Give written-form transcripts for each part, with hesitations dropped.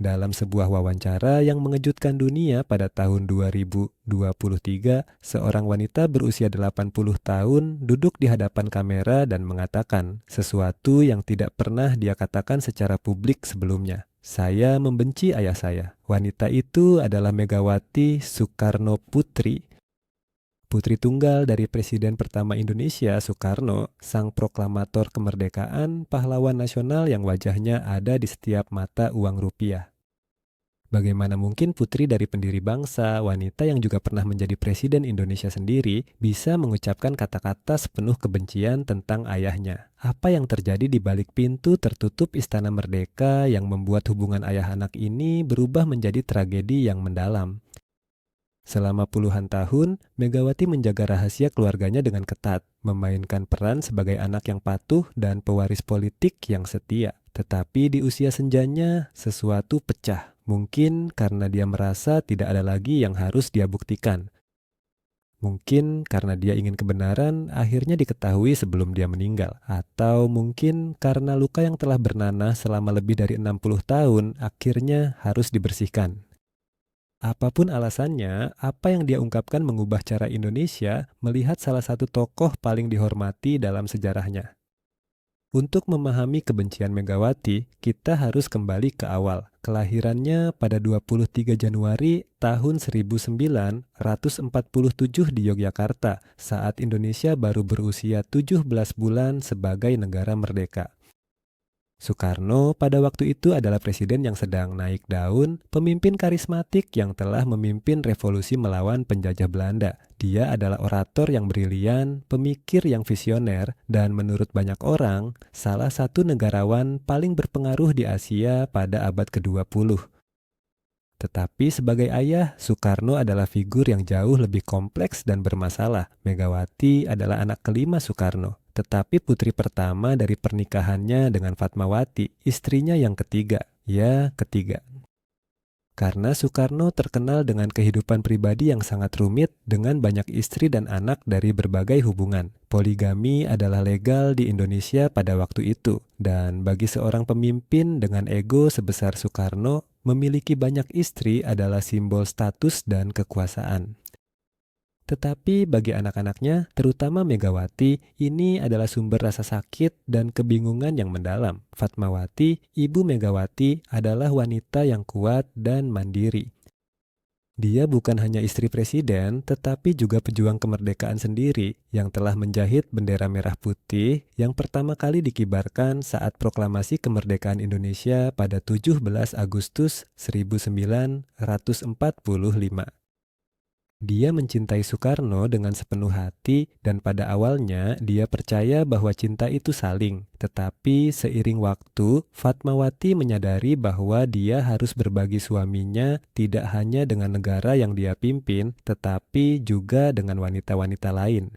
Dalam sebuah wawancara yang mengejutkan dunia pada tahun 2023, seorang wanita berusia 80 tahun duduk di hadapan kamera dan mengatakan sesuatu yang tidak pernah dia katakan secara publik sebelumnya. Saya membenci ayah saya. Wanita itu adalah Megawati Soekarno Putri, putri tunggal dari Presiden pertama Indonesia, Soekarno, sang proklamator kemerdekaan, pahlawan nasional yang wajahnya ada di setiap mata uang rupiah. Bagaimana mungkin putri dari pendiri bangsa, wanita yang juga pernah menjadi presiden Indonesia sendiri, bisa mengucapkan kata-kata sepenuh kebencian tentang ayahnya? Apa yang terjadi di balik pintu tertutup Istana Merdeka yang membuat hubungan ayah anak ini berubah menjadi tragedi yang mendalam? Selama puluhan tahun, Megawati menjaga rahasia keluarganya dengan ketat, memainkan peran sebagai anak yang patuh dan pewaris politik yang setia. Tetapi di usia senjanya, sesuatu pecah. Mungkin karena dia merasa tidak ada lagi yang harus dia buktikan. Mungkin karena dia ingin kebenaran akhirnya diketahui sebelum dia meninggal. Atau mungkin karena luka yang telah bernanah selama lebih dari 60 tahun akhirnya harus dibersihkan. Apapun alasannya, apa yang dia ungkapkan mengubah cara Indonesia melihat salah satu tokoh paling dihormati dalam sejarahnya. Untuk memahami kebencian Megawati, kita harus kembali ke awal. Kelahirannya pada 23 Januari tahun 1947 di Yogyakarta, saat Indonesia baru berusia 17 bulan sebagai negara merdeka. Soekarno pada waktu itu adalah presiden yang sedang naik daun, pemimpin karismatik yang telah memimpin revolusi melawan penjajah Belanda. Dia adalah orator yang brilian, pemikir yang visioner, dan menurut banyak orang, salah satu negarawan paling berpengaruh di Asia pada abad ke-20. Tetapi sebagai ayah, Soekarno adalah figur yang jauh lebih kompleks dan bermasalah. Megawati adalah anak kelima Soekarno, tetapi putri pertama dari pernikahannya dengan Fatmawati, istrinya yang ketiga. Ya, ketiga. Karena Soekarno terkenal dengan kehidupan pribadi yang sangat rumit dengan banyak istri dan anak dari berbagai hubungan. Poligami adalah legal di Indonesia pada waktu itu, dan bagi seorang pemimpin dengan ego sebesar Soekarno, memiliki banyak istri adalah simbol status dan kekuasaan. Tetapi bagi anak-anaknya, terutama Megawati, ini adalah sumber rasa sakit dan kebingungan yang mendalam. Fatmawati, ibu Megawati, adalah wanita yang kuat dan mandiri. Dia bukan hanya istri presiden, tetapi juga pejuang kemerdekaan sendiri yang telah menjahit bendera merah putih yang pertama kali dikibarkan saat proklamasi kemerdekaan Indonesia pada 17 Agustus 1945. Dia mencintai Soekarno dengan sepenuh hati dan pada awalnya dia percaya bahwa cinta itu saling. Tetapi seiring waktu, Fatmawati menyadari bahwa dia harus berbagi suaminya tidak hanya dengan negara yang dia pimpin, tetapi juga dengan wanita-wanita lain.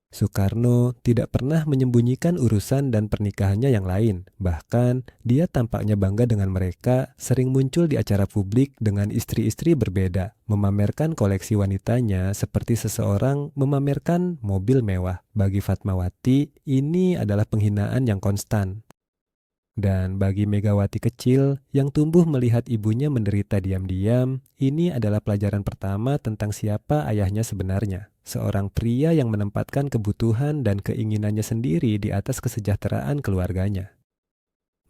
Soekarno tidak pernah menyembunyikan urusan dan pernikahannya yang lain. Bahkan, dia tampaknya bangga dengan mereka, sering muncul di acara publik dengan istri-istri berbeda, memamerkan koleksi wanitanya seperti seseorang memamerkan mobil mewah. Bagi Fatmawati, ini adalah penghinaan yang konstan. Dan bagi Megawati kecil yang tumbuh melihat ibunya menderita diam-diam, ini adalah pelajaran pertama tentang siapa ayahnya sebenarnya. Seorang pria yang menempatkan kebutuhan dan keinginannya sendiri di atas kesejahteraan keluarganya.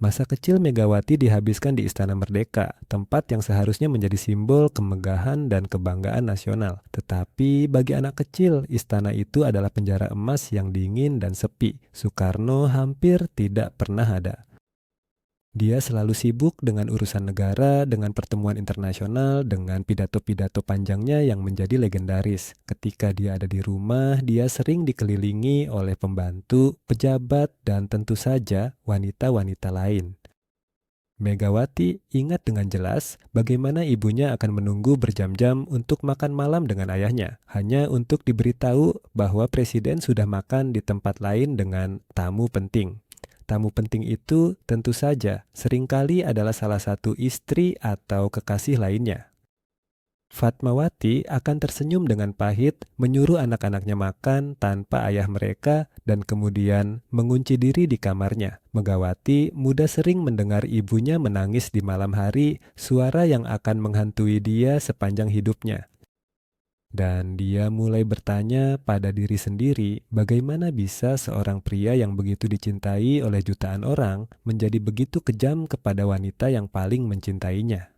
Masa kecil Megawati dihabiskan di Istana Merdeka, tempat yang seharusnya menjadi simbol kemegahan dan kebanggaan nasional. Tetapi bagi anak kecil, istana itu adalah penjara emas yang dingin dan sepi. Soekarno hampir tidak pernah ada. Dia selalu sibuk dengan urusan negara, dengan pertemuan internasional, dengan pidato-pidato panjangnya yang menjadi legendaris. Ketika dia ada di rumah, dia sering dikelilingi oleh pembantu, pejabat, dan tentu saja wanita-wanita lain. Megawati ingat dengan jelas bagaimana ibunya akan menunggu berjam-jam untuk makan malam dengan ayahnya, hanya untuk diberitahu bahwa presiden sudah makan di tempat lain dengan tamu penting. Tamu penting itu tentu saja seringkali adalah salah satu istri atau kekasih lainnya. Fatmawati akan tersenyum dengan pahit, menyuruh anak-anaknya makan tanpa ayah mereka, dan kemudian mengunci diri di kamarnya. Megawati mudah sering mendengar ibunya menangis di malam hari, suara yang akan menghantui dia sepanjang hidupnya. Dan dia mulai bertanya pada diri sendiri, bagaimana bisa seorang pria yang begitu dicintai oleh jutaan orang menjadi begitu kejam kepada wanita yang paling mencintainya.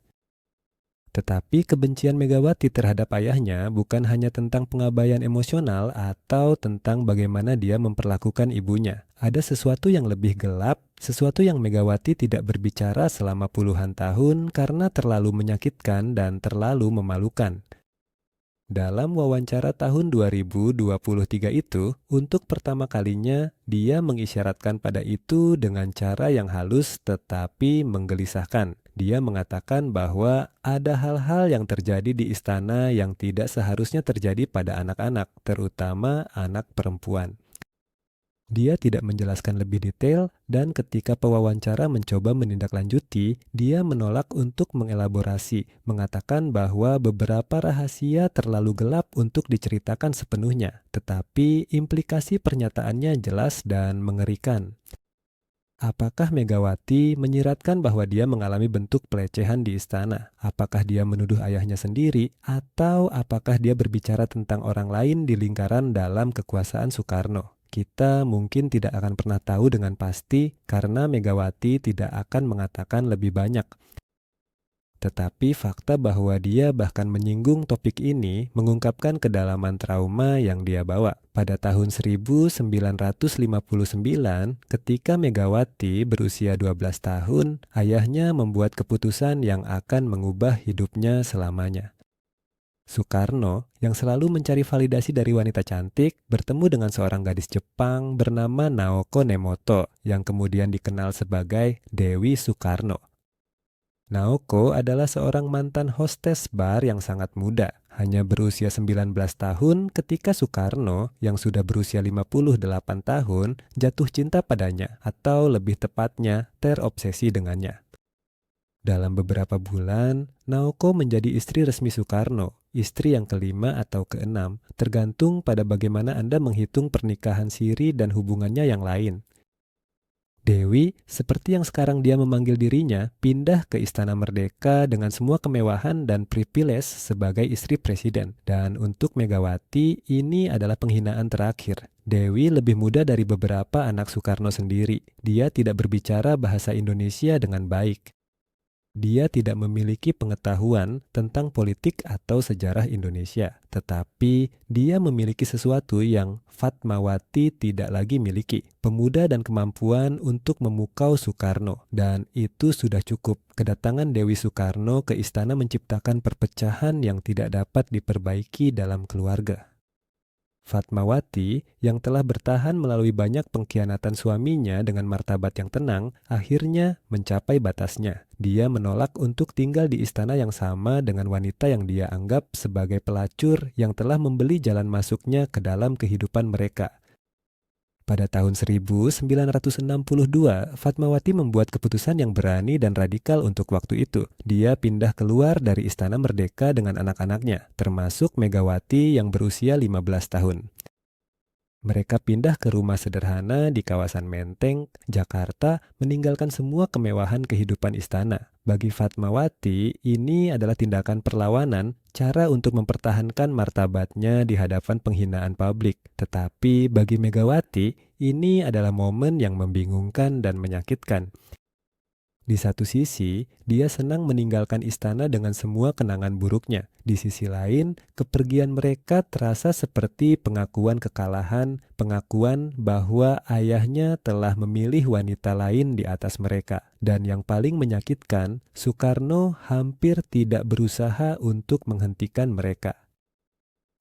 Tetapi kebencian Megawati terhadap ayahnya bukan hanya tentang pengabaian emosional atau tentang bagaimana dia memperlakukan ibunya. Ada sesuatu yang lebih gelap, sesuatu yang Megawati tidak berbicara selama puluhan tahun karena terlalu menyakitkan dan terlalu memalukan. Dalam wawancara tahun 2023 itu, untuk pertama kalinya dia mengisyaratkan pada itu dengan cara yang halus tetapi menggelisahkan. Dia mengatakan bahwa ada hal-hal yang terjadi di istana yang tidak seharusnya terjadi pada anak-anak, terutama anak perempuan. Dia tidak menjelaskan lebih detail, dan ketika pewawancara mencoba menindaklanjuti, dia menolak untuk mengelaborasi, mengatakan bahwa beberapa rahasia terlalu gelap untuk diceritakan sepenuhnya, tetapi implikasi pernyataannya jelas dan mengerikan. Apakah Megawati menyiratkan bahwa dia mengalami bentuk pelecehan di istana? Apakah dia menuduh ayahnya sendiri? Atau apakah dia berbicara tentang orang lain di lingkaran dalam kekuasaan Soekarno? Kita mungkin tidak akan pernah tahu dengan pasti karena Megawati tidak akan mengatakan lebih banyak. Tetapi fakta bahwa dia bahkan menyinggung topik ini mengungkapkan kedalaman trauma yang dia bawa. Pada tahun 1959, ketika Megawati berusia 12 tahun, ayahnya membuat keputusan yang akan mengubah hidupnya selamanya. Soekarno, yang selalu mencari validasi dari wanita cantik, bertemu dengan seorang gadis Jepang bernama Naoko Nemoto, yang kemudian dikenal sebagai Dewi Soekarno. Naoko adalah seorang mantan hostes bar yang sangat muda, hanya berusia 19 tahun ketika Soekarno yang sudah berusia 58 tahun jatuh cinta padanya, atau lebih tepatnya terobsesi dengannya. Dalam beberapa bulan, Naoko menjadi istri resmi Soekarno, istri yang kelima atau keenam, tergantung pada bagaimana Anda menghitung pernikahan siri dan hubungannya yang lain. Dewi, seperti yang sekarang dia memanggil dirinya, pindah ke Istana Merdeka dengan semua kemewahan dan privilege sebagai istri presiden. Dan untuk Megawati, ini adalah penghinaan terakhir. Dewi lebih muda dari beberapa anak Soekarno sendiri. Dia tidak berbicara bahasa Indonesia dengan baik. Dia tidak memiliki pengetahuan tentang politik atau sejarah Indonesia, tetapi dia memiliki sesuatu yang Fatmawati tidak lagi miliki, pemuda dan kemampuan untuk memukau Soekarno, dan itu sudah cukup. Kedatangan Dewi Soekarno ke istana menciptakan perpecahan yang tidak dapat diperbaiki dalam keluarga. Fatmawati, yang telah bertahan melalui banyak pengkhianatan suaminya dengan martabat yang tenang, akhirnya mencapai batasnya. Dia menolak untuk tinggal di istana yang sama dengan wanita yang dia anggap sebagai pelacur yang telah membeli jalan masuknya ke dalam kehidupan mereka. Pada tahun 1962, Fatmawati membuat keputusan yang berani dan radikal untuk waktu itu. Dia pindah keluar dari Istana Merdeka dengan anak-anaknya, termasuk Megawati yang berusia 15 tahun. Mereka pindah ke rumah sederhana di kawasan Menteng, Jakarta, meninggalkan semua kemewahan kehidupan istana. Bagi Fatmawati, ini adalah tindakan perlawanan, cara untuk mempertahankan martabatnya di hadapan penghinaan publik. Tetapi bagi Megawati, ini adalah momen yang membingungkan dan menyakitkan. Di satu sisi, dia senang meninggalkan istana dengan semua kenangan buruknya. Di sisi lain, kepergian mereka terasa seperti pengakuan kekalahan, pengakuan bahwa ayahnya telah memilih wanita lain di atas mereka. Dan yang paling menyakitkan, Soekarno hampir tidak berusaha untuk menghentikan mereka.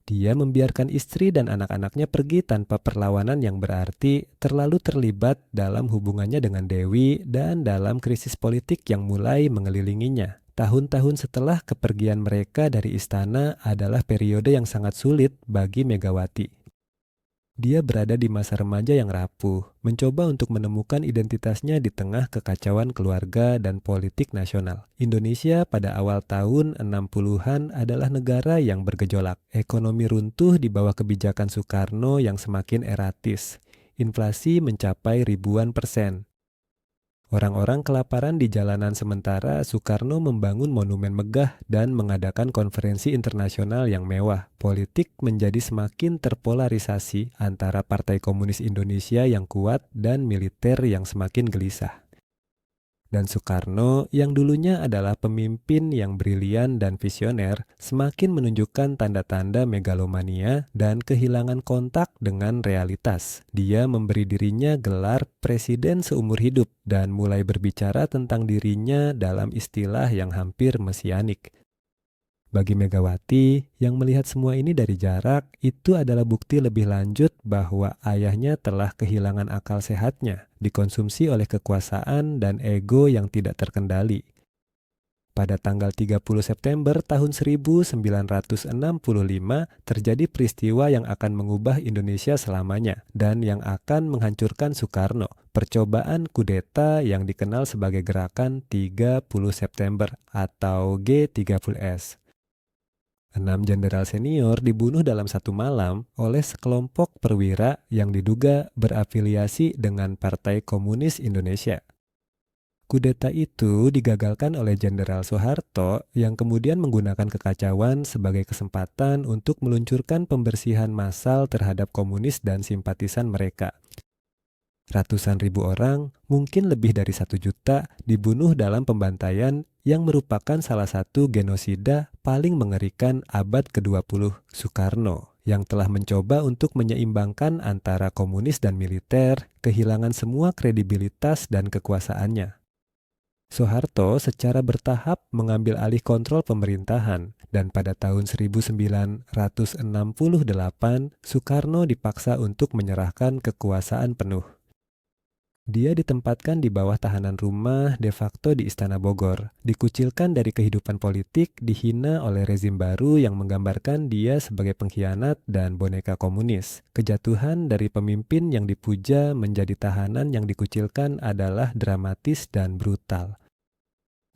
Dia membiarkan istri dan anak-anaknya pergi tanpa perlawanan yang berarti, terlalu terlibat dalam hubungannya dengan Dewi dan dalam krisis politik yang mulai mengelilinginya. Tahun-tahun setelah kepergian mereka dari istana adalah periode yang sangat sulit bagi Megawati. Dia berada di masa remaja yang rapuh, mencoba untuk menemukan identitasnya di tengah kekacauan keluarga dan politik nasional. Indonesia pada awal tahun 60-an adalah negara yang bergejolak. Ekonomi runtuh di bawah kebijakan Soekarno yang semakin eratis. Inflasi mencapai ribuan persen. Orang-orang kelaparan di jalanan sementara Soekarno membangun monumen megah dan mengadakan konferensi internasional yang mewah. Politik menjadi semakin terpolarisasi antara Partai Komunis Indonesia yang kuat dan militer yang semakin gelisah. Dan Soekarno yang dulunya adalah pemimpin yang brilian dan visioner, semakin menunjukkan tanda-tanda megalomania dan kehilangan kontak dengan realitas. Dia memberi dirinya gelar presiden seumur hidup dan mulai berbicara tentang dirinya dalam istilah yang hampir mesianik. Bagi Megawati, yang melihat semua ini dari jarak, itu adalah bukti lebih lanjut bahwa ayahnya telah kehilangan akal sehatnya, dikonsumsi oleh kekuasaan dan ego yang tidak terkendali. Pada tanggal 30 September tahun 1965, terjadi peristiwa yang akan mengubah Indonesia selamanya dan yang akan menghancurkan Soekarno, percobaan kudeta yang dikenal sebagai Gerakan 30 September atau G30S. 6 jenderal senior dibunuh dalam satu malam oleh sekelompok perwira yang diduga berafiliasi dengan Partai Komunis Indonesia. Kudeta itu digagalkan oleh Jenderal Soeharto yang kemudian menggunakan kekacauan sebagai kesempatan untuk meluncurkan pembersihan massal terhadap komunis dan simpatisan mereka. Ratusan ribu orang, mungkin lebih dari 1 juta, dibunuh dalam pembantaian yang merupakan salah satu genosida paling mengerikan abad ke-20 Soekarno, yang telah mencoba untuk menyeimbangkan antara komunis dan militer, kehilangan semua kredibilitas dan kekuasaannya. Soeharto secara bertahap mengambil alih kontrol pemerintahan, dan pada tahun 1968, Soekarno dipaksa untuk menyerahkan kekuasaan penuh. Dia ditempatkan di bawah tahanan rumah de facto di Istana Bogor, dikucilkan dari kehidupan politik, dihina oleh rezim baru yang menggambarkan dia sebagai pengkhianat dan boneka komunis. Kejatuhan dari pemimpin yang dipuja menjadi tahanan yang dikucilkan adalah dramatis dan brutal.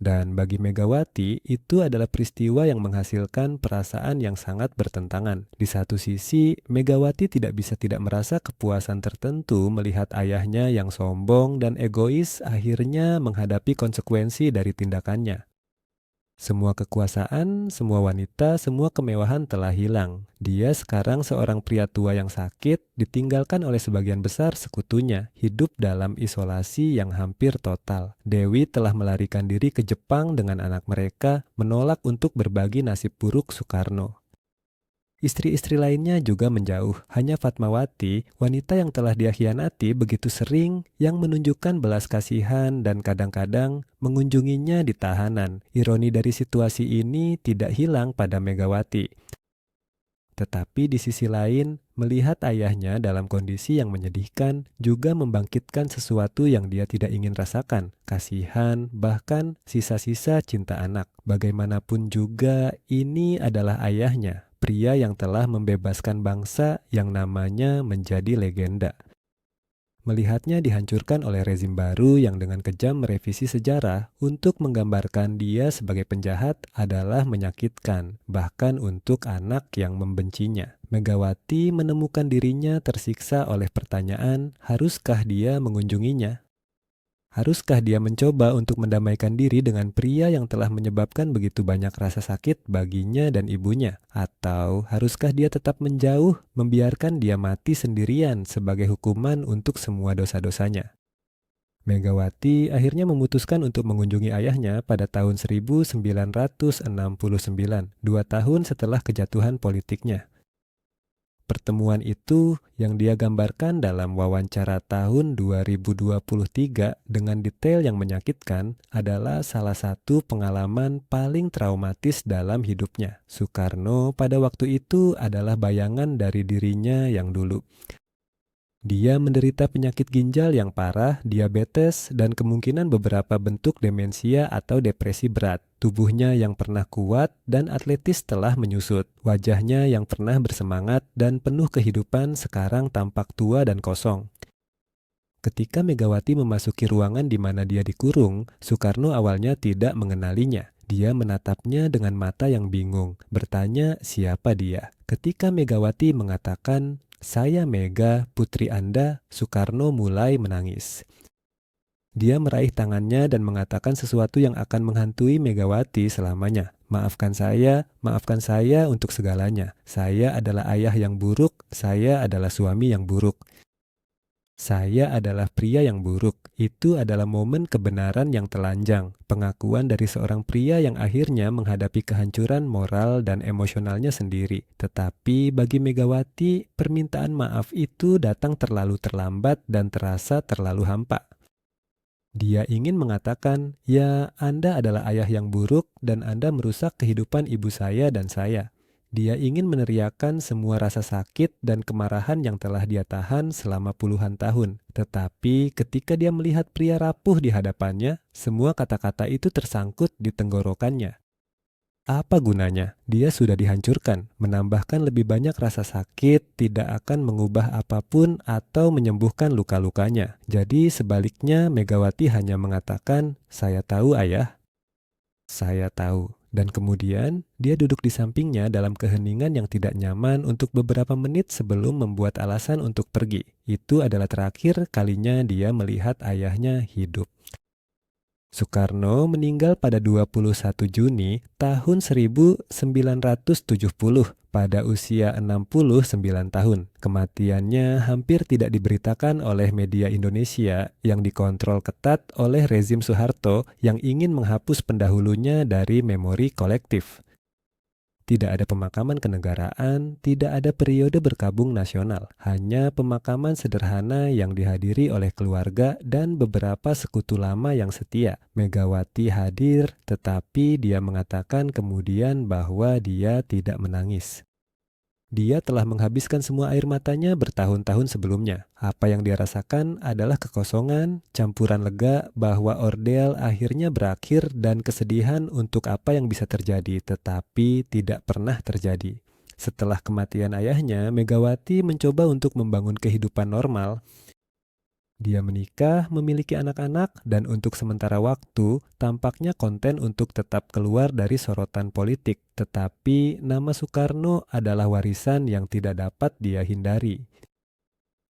Dan bagi Megawati, itu adalah peristiwa yang menghasilkan perasaan yang sangat bertentangan. Di satu sisi, Megawati tidak bisa tidak merasa kepuasan tertentu melihat ayahnya yang sombong dan egois akhirnya menghadapi konsekuensi dari tindakannya. Semua kekuasaan, semua wanita, semua kemewahan telah hilang. Dia sekarang seorang pria tua yang sakit, ditinggalkan oleh sebagian besar sekutunya, hidup dalam isolasi yang hampir total. Dewi telah melarikan diri ke Jepang dengan anak mereka, menolak untuk berbagi nasib buruk Soekarno. Istri-istri lainnya juga menjauh. Hanya Fatmawati, wanita yang telah dia khianati begitu sering, yang menunjukkan belas kasihan dan kadang-kadang mengunjunginya di tahanan. Ironi dari situasi ini tidak hilang pada Megawati. Tetapi di sisi lain, melihat ayahnya dalam kondisi yang menyedihkan juga membangkitkan sesuatu yang dia tidak ingin rasakan. Kasihan, bahkan sisa-sisa cinta anak. Bagaimanapun juga, ini adalah ayahnya. Pria yang telah membebaskan bangsa yang namanya menjadi legenda. Melihatnya dihancurkan oleh rezim baru yang dengan kejam merevisi sejarah untuk menggambarkan dia sebagai penjahat adalah menyakitkan, bahkan untuk anak yang membencinya. Megawati menemukan dirinya tersiksa oleh pertanyaan, haruskah dia mengunjunginya? Haruskah dia mencoba untuk mendamaikan diri dengan pria yang telah menyebabkan begitu banyak rasa sakit baginya dan ibunya? Atau haruskah dia tetap menjauh, membiarkan dia mati sendirian sebagai hukuman untuk semua dosa-dosanya? Megawati akhirnya memutuskan untuk mengunjungi ayahnya pada tahun 1969, 2 tahun setelah kejatuhan politiknya. Pertemuan itu yang dia gambarkan dalam wawancara tahun 2023 dengan detail yang menyakitkan adalah salah satu pengalaman paling traumatis dalam hidupnya. Soekarno pada waktu itu adalah bayangan dari dirinya yang dulu. Dia menderita penyakit ginjal yang parah, diabetes, dan kemungkinan beberapa bentuk demensia atau depresi berat. Tubuhnya yang pernah kuat dan atletis telah menyusut. Wajahnya yang pernah bersemangat dan penuh kehidupan sekarang tampak tua dan kosong. Ketika Megawati memasuki ruangan di mana dia dikurung, Soekarno awalnya tidak mengenalinya. Dia menatapnya dengan mata yang bingung, bertanya siapa dia. Ketika Megawati mengatakan, "Saya Mega, putri Anda," Soekarno mulai menangis. Dia meraih tangannya dan mengatakan sesuatu yang akan menghantui Megawati selamanya. Maafkan saya untuk segalanya. Saya adalah ayah yang buruk, saya adalah suami yang buruk. Saya adalah pria yang buruk. Itu adalah momen kebenaran yang telanjang, pengakuan dari seorang pria yang akhirnya menghadapi kehancuran moral dan emosionalnya sendiri. Tetapi bagi Megawati, permintaan maaf itu datang terlalu terlambat dan terasa terlalu hampa. Dia ingin mengatakan, "Ya, Anda adalah ayah yang buruk dan Anda merusak kehidupan ibu saya dan saya." Dia ingin meneriakkan semua rasa sakit dan kemarahan yang telah dia tahan selama puluhan tahun. Tetapi ketika dia melihat pria rapuh di hadapannya, semua kata-kata itu tersangkut di tenggorokannya. Apa gunanya? Dia sudah dihancurkan. Menambahkan lebih banyak rasa sakit tidak akan mengubah apapun atau menyembuhkan luka-lukanya. Jadi sebaliknya Megawati hanya mengatakan, "Saya tahu ayah, saya tahu." Dan kemudian dia duduk di sampingnya dalam keheningan yang tidak nyaman untuk beberapa menit sebelum membuat alasan untuk pergi. Itu adalah terakhir kalinya dia melihat ayahnya hidup. Soekarno meninggal pada 21 Juni tahun 1970 pada usia 69 tahun. Kematiannya hampir tidak diberitakan oleh media Indonesia yang dikontrol ketat oleh rezim Soeharto yang ingin menghapus pendahulunya dari memori kolektif. Tidak ada pemakaman kenegaraan, tidak ada periode berkabung nasional, hanya pemakaman sederhana yang dihadiri oleh keluarga dan beberapa sekutu lama yang setia. Megawati hadir, tetapi dia mengatakan kemudian bahwa dia tidak menangis. Dia telah menghabiskan semua air matanya bertahun-tahun sebelumnya. Apa yang dia rasakan adalah kekosongan, campuran lega bahwa ordel akhirnya berakhir dan kesedihan untuk apa yang bisa terjadi, tetapi tidak pernah terjadi. Setelah kematian ayahnya, Megawati mencoba untuk membangun kehidupan normal. Dia menikah, memiliki anak-anak, dan untuk sementara waktu, tampaknya konten untuk tetap keluar dari sorotan politik. Tetapi nama Soekarno adalah warisan yang tidak dapat dia hindari.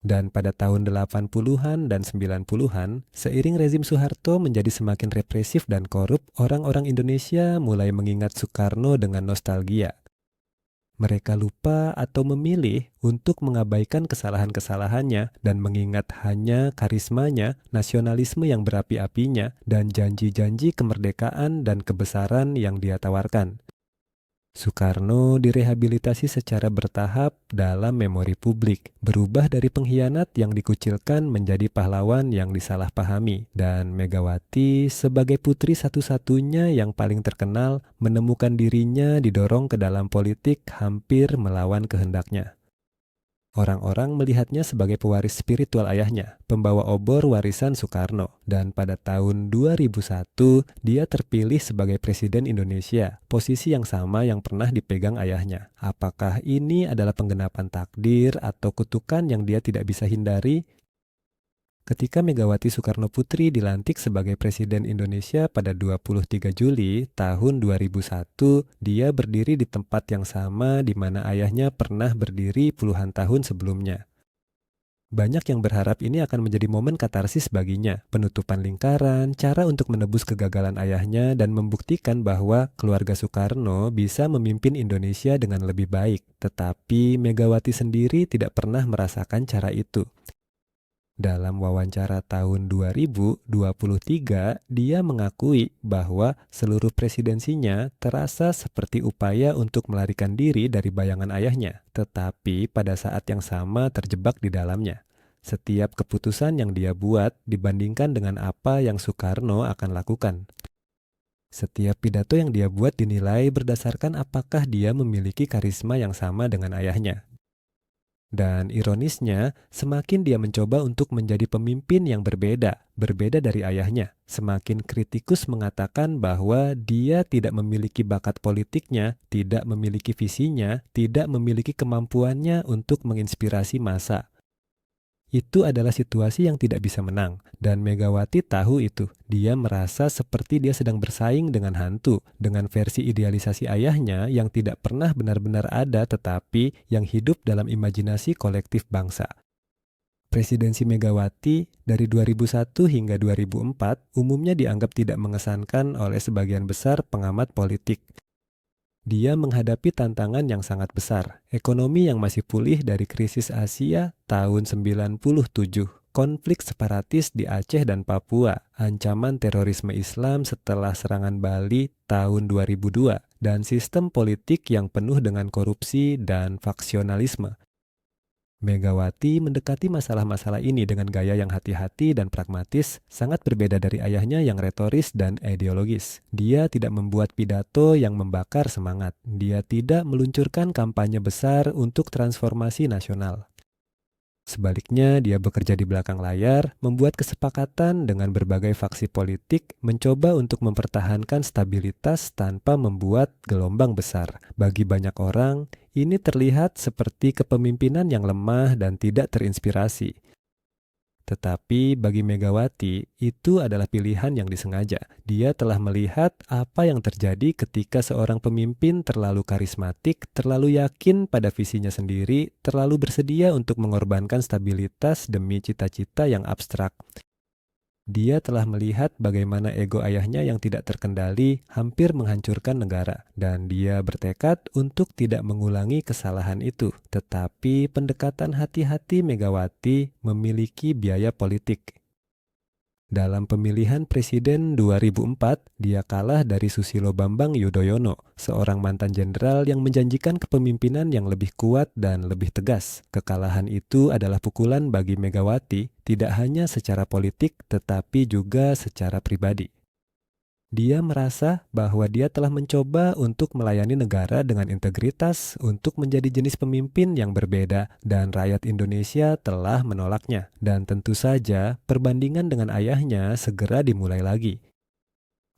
Dan pada tahun 80-an dan 90-an, seiring rezim Soeharto menjadi semakin represif dan korup, orang-orang Indonesia mulai mengingat Soekarno dengan nostalgia. Mereka lupa atau memilih untuk mengabaikan kesalahan-kesalahannya dan mengingat hanya karismanya, nasionalisme yang berapi-apinya, dan janji-janji kemerdekaan dan kebesaran yang dia tawarkan. Soekarno direhabilitasi secara bertahap dalam memori publik, berubah dari pengkhianat yang dikucilkan menjadi pahlawan yang disalahpahami, dan Megawati sebagai putri satu-satunya yang paling terkenal menemukan dirinya didorong ke dalam politik hampir melawan kehendaknya. Orang-orang melihatnya sebagai pewaris spiritual ayahnya, pembawa obor warisan Soekarno. Dan pada tahun 2001, dia terpilih sebagai Presiden Indonesia, posisi yang sama yang pernah dipegang ayahnya. Apakah ini adalah penggenapan takdir atau kutukan yang dia tidak bisa hindari? Ketika Megawati Soekarno Putri dilantik sebagai Presiden Indonesia pada 23 Juli tahun 2001, dia berdiri di tempat yang sama di mana ayahnya pernah berdiri puluhan tahun sebelumnya. Banyak yang berharap ini akan menjadi momen katarsis baginya, penutupan lingkaran, cara untuk menebus kegagalan ayahnya dan membuktikan bahwa keluarga Soekarno bisa memimpin Indonesia dengan lebih baik. Tetapi Megawati sendiri tidak pernah merasakan cara itu. Dalam wawancara tahun 2023, dia mengakui bahwa seluruh presidensinya terasa seperti upaya untuk melarikan diri dari bayangan ayahnya, tetapi pada saat yang sama terjebak di dalamnya. Setiap keputusan yang dia buat dibandingkan dengan apa yang Soekarno akan lakukan. Setiap pidato yang dia buat dinilai berdasarkan apakah dia memiliki karisma yang sama dengan ayahnya. Dan ironisnya, semakin dia mencoba untuk menjadi pemimpin yang berbeda dari ayahnya, semakin kritikus mengatakan bahwa dia tidak memiliki bakat politiknya, tidak memiliki visinya, tidak memiliki kemampuannya untuk menginspirasi massa. Itu adalah situasi yang tidak bisa menang, dan Megawati tahu itu. Dia merasa seperti dia sedang bersaing dengan hantu, dengan versi idealisasi ayahnya yang tidak pernah benar-benar ada tetapi yang hidup dalam imajinasi kolektif bangsa. Presidensi Megawati dari 2001 hingga 2004 umumnya dianggap tidak mengesankan oleh sebagian besar pengamat politik. Dia menghadapi tantangan yang sangat besar, ekonomi yang masih pulih dari krisis Asia tahun 97, konflik separatis di Aceh dan Papua, ancaman terorisme Islam setelah serangan Bali tahun 2002, dan sistem politik yang penuh dengan korupsi dan faksionalisme. Megawati mendekati masalah-masalah ini dengan gaya yang hati-hati dan pragmatis, sangat berbeda dari ayahnya yang retoris dan ideologis. Dia tidak membuat pidato yang membakar semangat. Dia tidak meluncurkan kampanye besar untuk transformasi nasional. Sebaliknya, dia bekerja di belakang layar, membuat kesepakatan dengan berbagai faksi politik, mencoba untuk mempertahankan stabilitas tanpa membuat gelombang besar. Bagi banyak orang, ini terlihat seperti kepemimpinan yang lemah dan tidak terinspirasi. Tetapi bagi Megawati, itu adalah pilihan yang disengaja. Dia telah melihat apa yang terjadi ketika seorang pemimpin terlalu karismatik, terlalu yakin pada visinya sendiri, terlalu bersedia untuk mengorbankan stabilitas demi cita-cita yang abstrak. Dia telah melihat bagaimana ego ayahnya yang tidak terkendali hampir menghancurkan negara, dan dia bertekad untuk tidak mengulangi kesalahan itu. Tetapi pendekatan hati-hati Megawati memiliki biaya politik. Dalam pemilihan presiden 2004, dia kalah dari Susilo Bambang Yudhoyono, seorang mantan jenderal yang menjanjikan kepemimpinan yang lebih kuat dan lebih tegas. Kekalahan itu adalah pukulan bagi Megawati, tidak hanya secara politik tetapi juga secara pribadi. Dia merasa bahwa dia telah mencoba untuk melayani negara dengan integritas untuk menjadi jenis pemimpin yang berbeda, dan rakyat Indonesia telah menolaknya. Dan tentu saja, perbandingan dengan ayahnya segera dimulai lagi.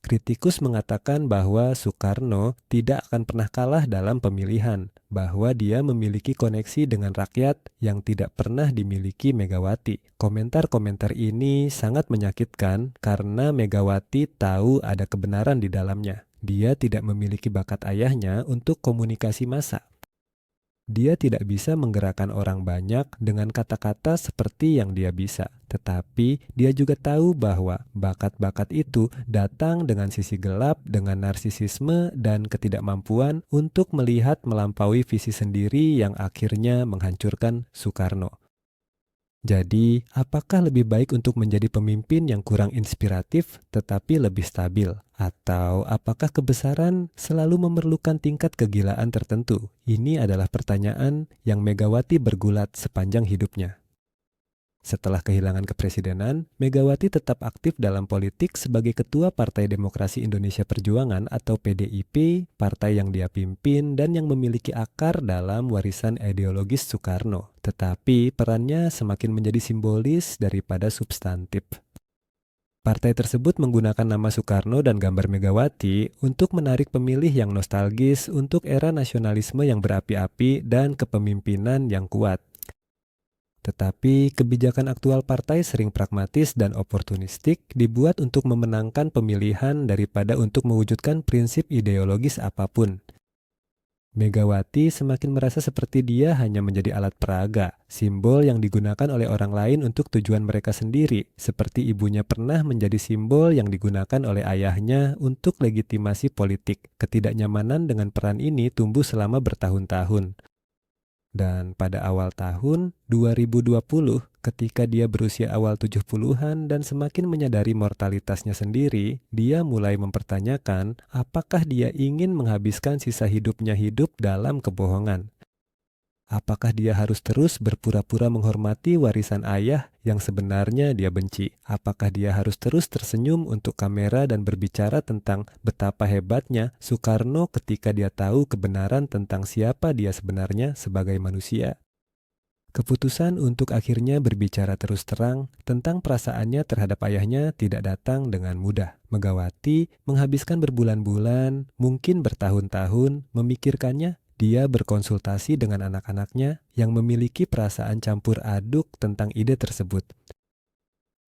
Kritikus mengatakan bahwa Soekarno tidak akan pernah kalah dalam pemilihan, bahwa dia memiliki koneksi dengan rakyat yang tidak pernah dimiliki Megawati. Komentar-komentar ini sangat menyakitkan karena Megawati tahu ada kebenaran di dalamnya. Dia tidak memiliki bakat ayahnya untuk komunikasi massa. Dia tidak bisa menggerakkan orang banyak dengan kata-kata seperti yang dia bisa. Tetapi dia juga tahu bahwa bakat-bakat itu datang dengan sisi gelap, dengan narsisisme dan ketidakmampuan untuk melihat melampaui visi sendiri yang akhirnya menghancurkan Soekarno. Jadi, apakah lebih baik untuk menjadi pemimpin yang kurang inspiratif tetapi lebih stabil? Atau apakah kebesaran selalu memerlukan tingkat kegilaan tertentu? Ini adalah pertanyaan yang Megawati bergulat sepanjang hidupnya. Setelah kehilangan kepresidenan, Megawati tetap aktif dalam politik sebagai Ketua Partai Demokrasi Indonesia Perjuangan atau PDIP, partai yang dia pimpin dan yang memiliki akar dalam warisan ideologis Soekarno. Tetapi perannya semakin menjadi simbolis daripada substantif. Partai tersebut menggunakan nama Soekarno dan gambar Megawati untuk menarik pemilih yang nostalgis untuk era nasionalisme yang berapi-api dan kepemimpinan yang kuat. Tetapi kebijakan aktual partai sering pragmatis dan oportunistik, dibuat untuk memenangkan pemilihan daripada untuk mewujudkan prinsip ideologis apapun. Megawati semakin merasa seperti dia hanya menjadi alat peraga, simbol yang digunakan oleh orang lain untuk tujuan mereka sendiri, seperti ibunya pernah menjadi simbol yang digunakan oleh ayahnya untuk legitimasi politik. Ketidaknyamanan dengan peran ini tumbuh selama bertahun-tahun. Dan pada awal tahun 2020, ketika dia berusia awal 70-an dan semakin menyadari mortalitasnya sendiri, dia mulai mempertanyakan apakah dia ingin menghabiskan sisa hidupnya hidup dalam kebohongan. Apakah dia harus terus berpura-pura menghormati warisan ayah yang sebenarnya dia benci? Apakah dia harus terus tersenyum untuk kamera dan berbicara tentang betapa hebatnya Soekarno ketika dia tahu kebenaran tentang siapa dia sebenarnya sebagai manusia? Keputusan untuk akhirnya berbicara terus terang tentang perasaannya terhadap ayahnya tidak datang dengan mudah. Megawati menghabiskan berbulan-bulan, mungkin bertahun-tahun, memikirkannya. Dia berkonsultasi dengan anak-anaknya yang memiliki perasaan campur aduk tentang ide tersebut.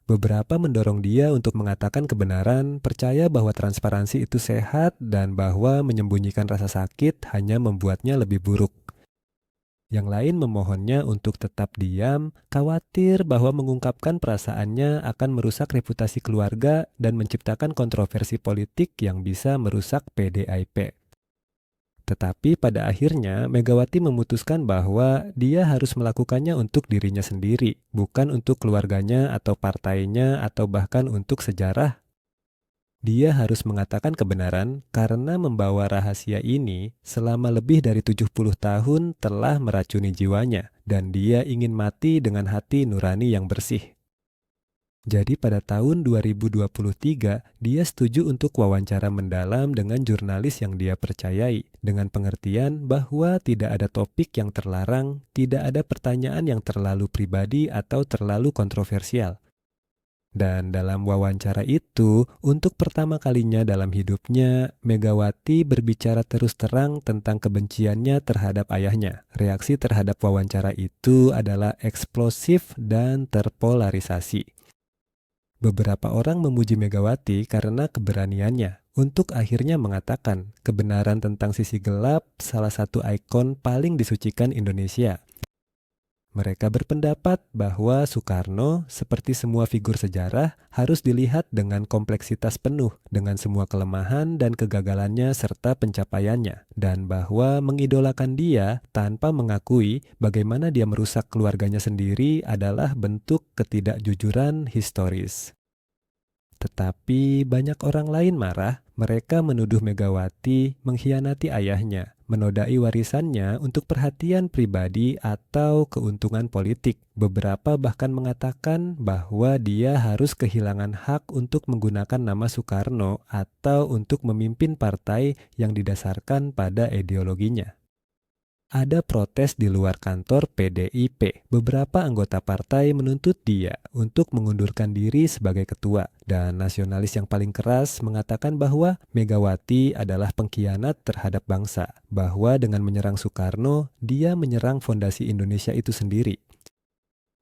Beberapa mendorong dia untuk mengatakan kebenaran, percaya bahwa transparansi itu sehat, dan bahwa menyembunyikan rasa sakit hanya membuatnya lebih buruk. Yang lain memohonnya untuk tetap diam, khawatir bahwa mengungkapkan perasaannya akan merusak reputasi keluarga dan menciptakan kontroversi politik yang bisa merusak PDIP. Tetapi pada akhirnya Megawati memutuskan bahwa dia harus melakukannya untuk dirinya sendiri, bukan untuk keluarganya atau partainya atau bahkan untuk sejarah. Dia harus mengatakan kebenaran karena membawa rahasia ini selama lebih dari 70 tahun telah meracuni jiwanya dan dia ingin mati dengan hati nurani yang bersih. Jadi pada tahun 2023, dia setuju untuk wawancara mendalam dengan jurnalis yang dia percayai, dengan pengertian bahwa tidak ada topik yang terlarang, tidak ada pertanyaan yang terlalu pribadi atau terlalu kontroversial. Dan dalam wawancara itu, untuk pertama kalinya dalam hidupnya, Megawati berbicara terus terang tentang kebenciannya terhadap ayahnya. Reaksi terhadap wawancara itu adalah eksplosif dan terpolarisasi. Beberapa orang memuji Megawati karena keberaniannya untuk akhirnya mengatakan kebenaran tentang sisi gelap salah satu ikon paling disucikan Indonesia. Mereka berpendapat bahwa Soekarno, seperti semua figur sejarah, harus dilihat dengan kompleksitas penuh, dengan semua kelemahan dan kegagalannya serta pencapaiannya, dan bahwa mengidolakan dia tanpa mengakui bagaimana dia merusak keluarganya sendiri adalah bentuk ketidakjujuran historis. Tetapi banyak orang lain marah, mereka menuduh Megawati mengkhianati ayahnya, menodai warisannya untuk perhatian pribadi atau keuntungan politik. Beberapa bahkan mengatakan bahwa dia harus kehilangan hak untuk menggunakan nama Soekarno atau untuk memimpin partai yang didasarkan pada ideologinya. Ada protes di luar kantor PDIP. Beberapa anggota partai menuntut dia untuk mengundurkan diri sebagai ketua. Dan nasionalis yang paling keras mengatakan bahwa Megawati adalah pengkhianat terhadap bangsa. Bahwa dengan menyerang Soekarno, dia menyerang fondasi Indonesia itu sendiri.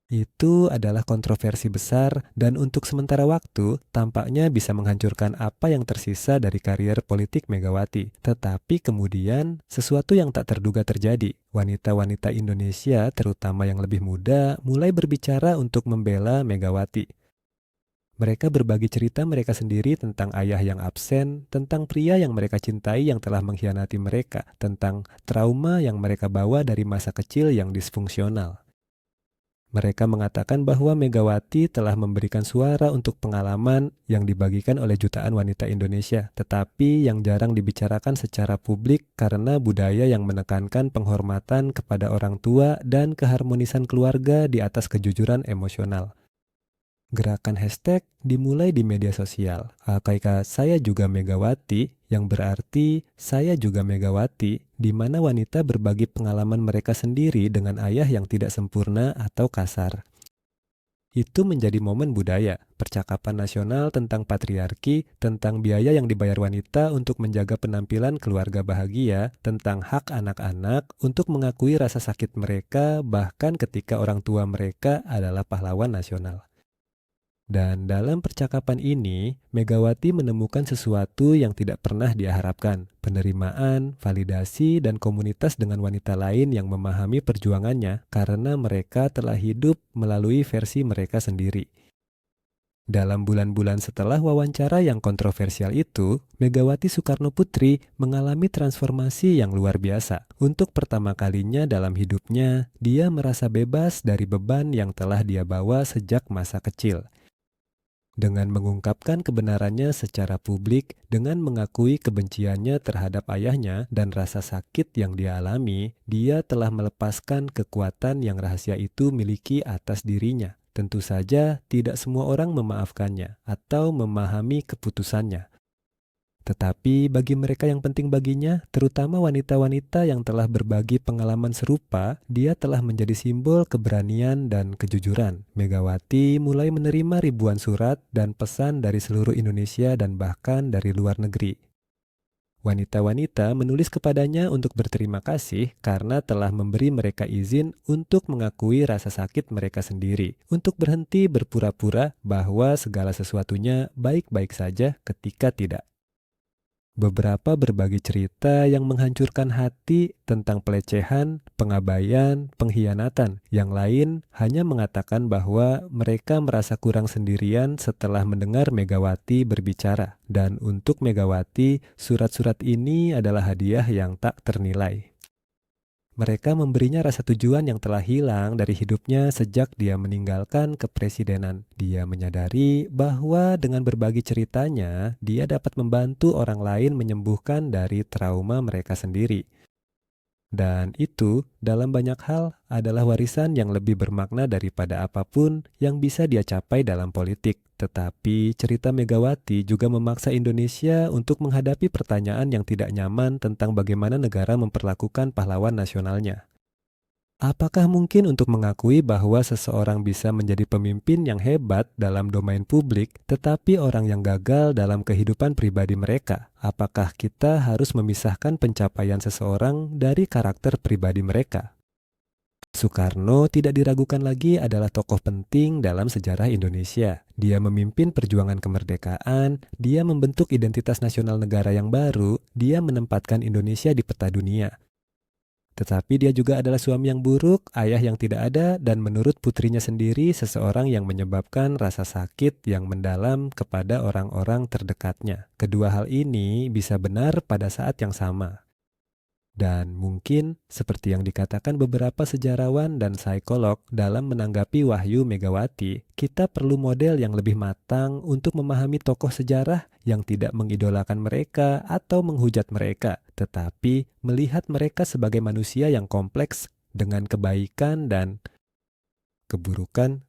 Itu adalah kontroversi besar dan untuk sementara waktu tampaknya bisa menghancurkan apa yang tersisa dari karier politik Megawati. Tetapi kemudian sesuatu yang tak terduga terjadi. Wanita-wanita Indonesia, terutama yang lebih muda, mulai berbicara untuk membela Megawati. Mereka berbagi cerita mereka sendiri tentang ayah yang absen, tentang pria yang mereka cintai yang telah mengkhianati mereka, tentang trauma yang mereka bawa dari masa kecil yang disfungsional. Mereka mengatakan bahwa Megawati telah memberikan suara untuk pengalaman yang dibagikan oleh jutaan wanita Indonesia, tetapi yang jarang dibicarakan secara publik karena budaya yang menekankan penghormatan kepada orang tua dan keharmonisan keluarga di atas kejujuran emosional. Gerakan hashtag dimulai di media sosial. Akaika saya juga Megawati, yang berarti saya juga Megawati, di mana wanita berbagi pengalaman mereka sendiri dengan ayah yang tidak sempurna atau kasar. Itu menjadi momen budaya, percakapan nasional tentang patriarki, tentang biaya yang dibayar wanita untuk menjaga penampilan keluarga bahagia, tentang hak anak-anak untuk mengakui rasa sakit mereka bahkan ketika orang tua mereka adalah pahlawan nasional. Dan dalam percakapan ini, Megawati menemukan sesuatu yang tidak pernah dia harapkan, penerimaan, validasi, dan komunitas dengan wanita lain yang memahami perjuangannya karena mereka telah hidup melalui versi mereka sendiri. Dalam bulan-bulan setelah wawancara yang kontroversial itu, Megawati Soekarno Putri mengalami transformasi yang luar biasa. Untuk pertama kalinya dalam hidupnya, dia merasa bebas dari beban yang telah dia bawa sejak masa kecil. Dengan mengungkapkan kebenarannya secara publik, dengan mengakui kebenciannya terhadap ayahnya dan rasa sakit yang dia alami, dia telah melepaskan kekuatan yang rahasia itu miliki atas dirinya. Tentu saja tidak semua orang memaafkannya atau memahami keputusannya. Tetapi bagi mereka yang penting baginya, terutama wanita-wanita yang telah berbagi pengalaman serupa, dia telah menjadi simbol keberanian dan kejujuran. Megawati mulai menerima ribuan surat dan pesan dari seluruh Indonesia dan bahkan dari luar negeri. Wanita-wanita menulis kepadanya untuk berterima kasih karena telah memberi mereka izin untuk mengakui rasa sakit mereka sendiri, untuk berhenti berpura-pura bahwa segala sesuatunya baik-baik saja ketika tidak. Beberapa berbagi cerita yang menghancurkan hati tentang pelecehan, pengabaian, pengkhianatan. Yang lain hanya mengatakan bahwa mereka merasa kurang sendirian setelah mendengar Megawati berbicara. Dan untuk Megawati, surat-surat ini adalah hadiah yang tak ternilai. Mereka memberinya rasa tujuan yang telah hilang dari hidupnya sejak dia meninggalkan kepresidenan. Dia menyadari bahwa dengan berbagi ceritanya, dia dapat membantu orang lain menyembuhkan dari trauma mereka sendiri. Dan itu, dalam banyak hal, adalah warisan yang lebih bermakna daripada apapun yang bisa dia capai dalam politik. Tetapi cerita Megawati juga memaksa Indonesia untuk menghadapi pertanyaan yang tidak nyaman tentang bagaimana negara memperlakukan pahlawan nasionalnya. Apakah mungkin untuk mengakui bahwa seseorang bisa menjadi pemimpin yang hebat dalam domain publik, tetapi orang yang gagal dalam kehidupan pribadi mereka? Apakah kita harus memisahkan pencapaian seseorang dari karakter pribadi mereka? Soekarno tidak diragukan lagi adalah tokoh penting dalam sejarah Indonesia. Dia memimpin perjuangan kemerdekaan, dia membentuk identitas nasional negara yang baru, dia menempatkan Indonesia di peta dunia. Tetapi dia juga adalah suami yang buruk, ayah yang tidak ada, dan menurut putrinya sendiri seseorang yang menyebabkan rasa sakit yang mendalam kepada orang-orang terdekatnya. Kedua hal ini bisa benar pada saat yang sama. Dan mungkin seperti yang dikatakan beberapa sejarawan dan psikolog dalam menanggapi Wahyu Megawati, kita perlu model yang lebih matang untuk memahami tokoh sejarah yang tidak mengidolakan mereka atau menghujat mereka, tetapi melihat mereka sebagai manusia yang kompleks dengan kebaikan dan keburukan.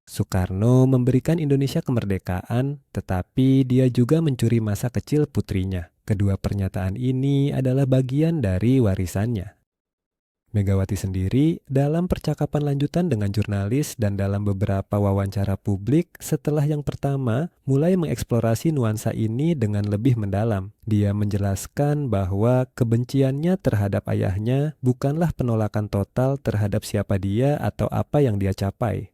Soekarno memberikan Indonesia kemerdekaan, tetapi dia juga mencuri masa kecil putrinya. Kedua pernyataan ini adalah bagian dari warisannya. Megawati sendiri dalam percakapan lanjutan dengan jurnalis dan dalam beberapa wawancara publik setelah yang pertama mulai mengeksplorasi nuansa ini dengan lebih mendalam. Dia menjelaskan bahwa kebenciannya terhadap ayahnya bukanlah penolakan total terhadap siapa dia atau apa yang dia capai.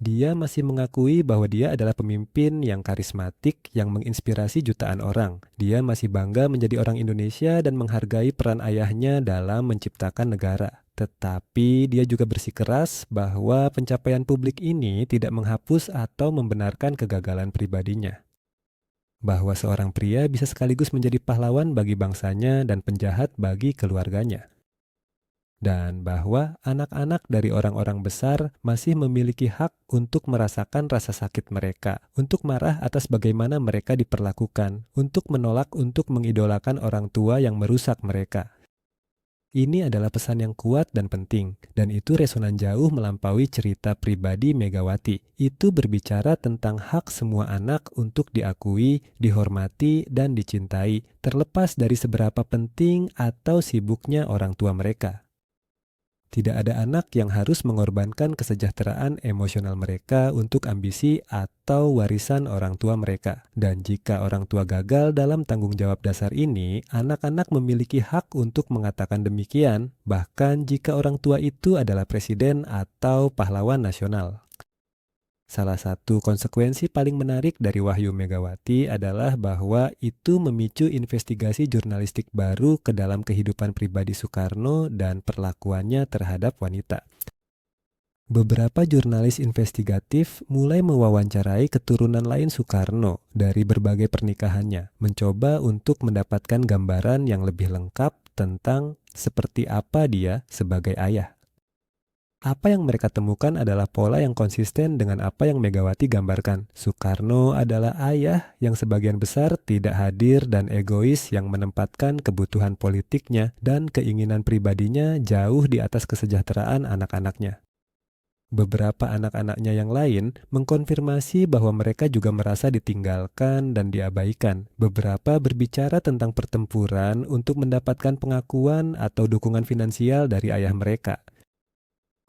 Dia masih mengakui bahwa dia adalah pemimpin yang karismatik yang menginspirasi jutaan orang. Dia masih bangga menjadi orang Indonesia dan menghargai peran ayahnya dalam menciptakan negara. Tetapi dia juga bersikeras bahwa pencapaian publik ini tidak menghapus atau membenarkan kegagalan pribadinya. Bahwa seorang pria bisa sekaligus menjadi pahlawan bagi bangsanya dan penjahat bagi keluarganya. Dan bahwa anak-anak dari orang-orang besar masih memiliki hak untuk merasakan rasa sakit mereka, untuk marah atas bagaimana mereka diperlakukan, untuk menolak untuk mengidolakan orang tua yang merusak mereka. Ini adalah pesan yang kuat dan penting, dan itu resonan jauh melampaui cerita pribadi Megawati. Itu berbicara tentang hak semua anak untuk diakui, dihormati, dan dicintai, terlepas dari seberapa penting atau sibuknya orang tua mereka. Tidak ada anak yang harus mengorbankan kesejahteraan emosional mereka untuk ambisi atau warisan orang tua mereka. Dan jika orang tua gagal dalam tanggung jawab dasar ini, anak-anak memiliki hak untuk mengatakan demikian, bahkan jika orang tua itu adalah presiden atau pahlawan nasional. Salah satu konsekuensi paling menarik dari Wahyu Megawati adalah bahwa itu memicu investigasi jurnalistik baru ke dalam kehidupan pribadi Soekarno dan perlakuannya terhadap wanita. Beberapa jurnalis investigatif mulai mewawancarai keturunan lain Soekarno dari berbagai pernikahannya, mencoba untuk mendapatkan gambaran yang lebih lengkap tentang seperti apa dia sebagai ayah. Apa yang mereka temukan adalah pola yang konsisten dengan apa yang Megawati gambarkan. Soekarno adalah ayah yang sebagian besar tidak hadir dan egois yang menempatkan kebutuhan politiknya dan keinginan pribadinya jauh di atas kesejahteraan anak-anaknya. Beberapa anak-anaknya yang lain mengkonfirmasi bahwa mereka juga merasa ditinggalkan dan diabaikan. Beberapa berbicara tentang pertempuran untuk mendapatkan pengakuan atau dukungan finansial dari ayah mereka.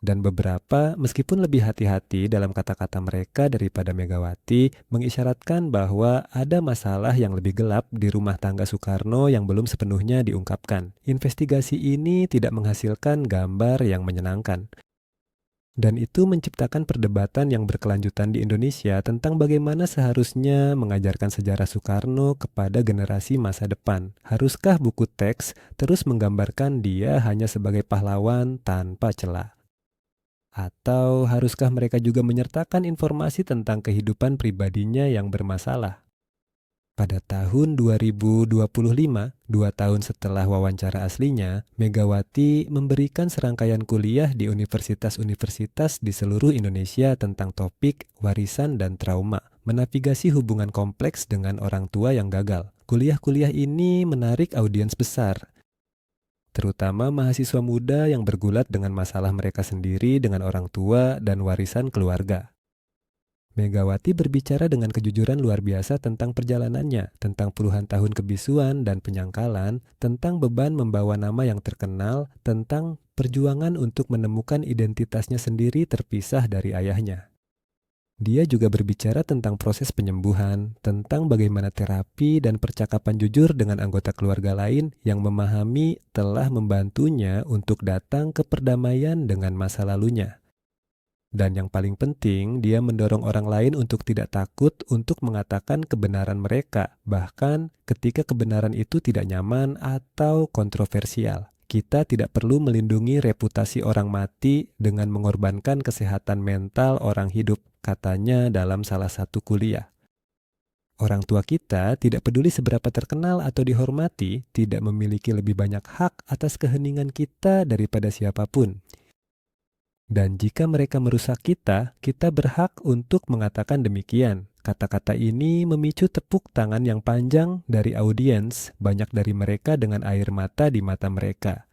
Dan beberapa, meskipun lebih hati-hati dalam kata-kata mereka daripada Megawati, mengisyaratkan bahwa ada masalah yang lebih gelap di rumah tangga Soekarno yang belum sepenuhnya diungkapkan. Investigasi ini tidak menghasilkan gambar yang menyenangkan. Dan itu menciptakan perdebatan yang berkelanjutan di Indonesia tentang bagaimana seharusnya mengajarkan sejarah Soekarno kepada generasi masa depan. Haruskah buku teks terus menggambarkan dia hanya sebagai pahlawan tanpa celah? Atau haruskah mereka juga menyertakan informasi tentang kehidupan pribadinya yang bermasalah? Pada tahun 2025, 2 tahun setelah wawancara aslinya, Megawati memberikan serangkaian kuliah di universitas-universitas di seluruh Indonesia tentang topik warisan dan trauma, menavigasi hubungan kompleks dengan orang tua yang gagal. Kuliah-kuliah ini menarik audiens besar, terutama mahasiswa muda yang bergulat dengan masalah mereka sendiri dengan orang tua dan warisan keluarga. Megawati berbicara dengan kejujuran luar biasa tentang perjalanannya, tentang puluhan tahun kebisuan dan penyangkalan, tentang beban membawa nama yang terkenal, tentang perjuangan untuk menemukan identitasnya sendiri terpisah dari ayahnya. Dia juga berbicara tentang proses penyembuhan, tentang bagaimana terapi dan percakapan jujur dengan anggota keluarga lain yang memahami telah membantunya untuk datang ke perdamaian dengan masa lalunya. Dan yang paling penting, dia mendorong orang lain untuk tidak takut untuk mengatakan kebenaran mereka, bahkan ketika kebenaran itu tidak nyaman atau kontroversial. Kita tidak perlu melindungi reputasi orang mati dengan mengorbankan kesehatan mental orang hidup, katanya dalam salah satu kuliah. Orang tua kita, tidak peduli seberapa terkenal atau dihormati, tidak memiliki lebih banyak hak atas keheningan kita daripada siapapun. Dan jika mereka merusak kita, kita berhak untuk mengatakan demikian. Kata-kata ini memicu tepuk tangan yang panjang dari audiens, banyak dari mereka dengan air mata di mata mereka.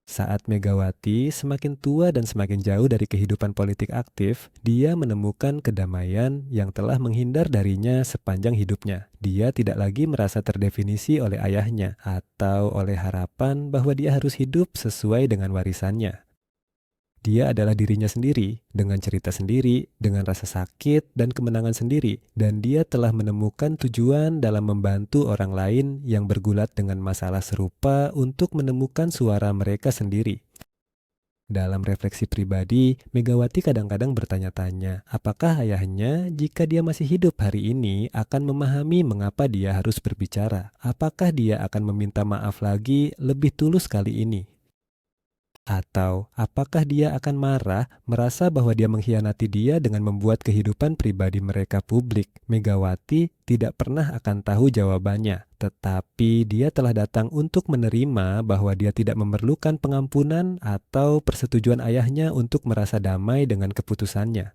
Saat Megawati semakin tua dan semakin jauh dari kehidupan politik aktif, dia menemukan kedamaian yang telah menghindar darinya sepanjang hidupnya. Dia tidak lagi merasa terdefinisi oleh ayahnya atau oleh harapan bahwa dia harus hidup sesuai dengan warisannya. Dia adalah dirinya sendiri, dengan cerita sendiri, dengan rasa sakit dan kemenangan sendiri, dan dia telah menemukan tujuan dalam membantu orang lain yang bergulat dengan masalah serupa untuk menemukan suara mereka sendiri. Dalam refleksi pribadi, Megawati kadang-kadang bertanya-tanya, apakah ayahnya jika dia masih hidup hari ini akan memahami mengapa dia harus berbicara? Apakah dia akan meminta maaf lagi lebih tulus kali ini? Atau apakah dia akan marah, merasa bahwa dia mengkhianati dia dengan membuat kehidupan pribadi mereka publik? Megawati tidak pernah akan tahu jawabannya, tetapi dia telah datang untuk menerima bahwa dia tidak memerlukan pengampunan atau persetujuan ayahnya untuk merasa damai dengan keputusannya.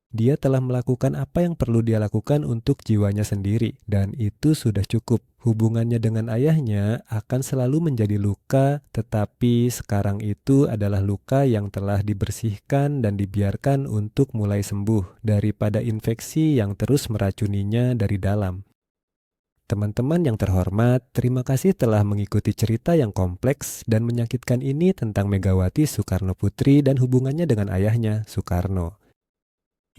Dia telah melakukan apa yang perlu dia lakukan untuk jiwanya sendiri, dan itu sudah cukup. Hubungannya dengan ayahnya akan selalu menjadi luka, tetapi sekarang itu adalah luka yang telah dibersihkan dan dibiarkan untuk mulai sembuh daripada infeksi yang terus meracuninya dari dalam. Teman-teman yang terhormat, terima kasih telah mengikuti cerita yang kompleks dan menyakitkan ini tentang Megawati Soekarno Putri dan hubungannya dengan ayahnya, Soekarno.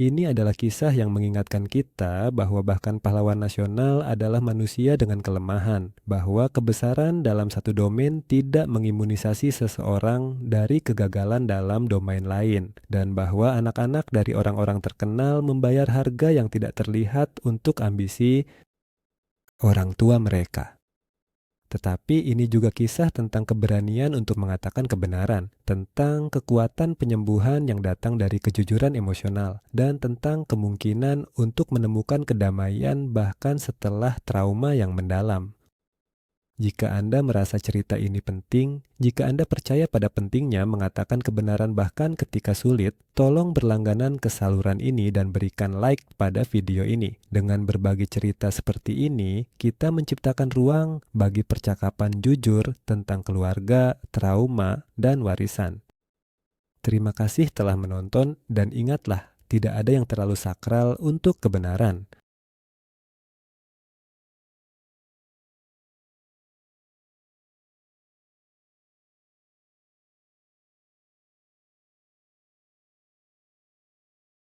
Ini adalah kisah yang mengingatkan kita bahwa bahkan pahlawan nasional adalah manusia dengan kelemahan, bahwa kebesaran dalam satu domain tidak mengimunisasi seseorang dari kegagalan dalam domain lain, dan bahwa anak-anak dari orang-orang terkenal membayar harga yang tidak terlihat untuk ambisi orang tua mereka. Tetapi ini juga kisah tentang keberanian untuk mengatakan kebenaran, tentang kekuatan penyembuhan yang datang dari kejujuran emosional, dan tentang kemungkinan untuk menemukan kedamaian bahkan setelah trauma yang mendalam. Jika Anda merasa cerita ini penting, jika Anda percaya pada pentingnya mengatakan kebenaran bahkan ketika sulit, tolong berlangganan ke saluran ini dan berikan like pada video ini. Dengan berbagi cerita seperti ini, kita menciptakan ruang bagi percakapan jujur tentang keluarga, trauma, dan warisan. Terima kasih telah menonton dan ingatlah, tidak ada yang terlalu sakral untuk kebenaran.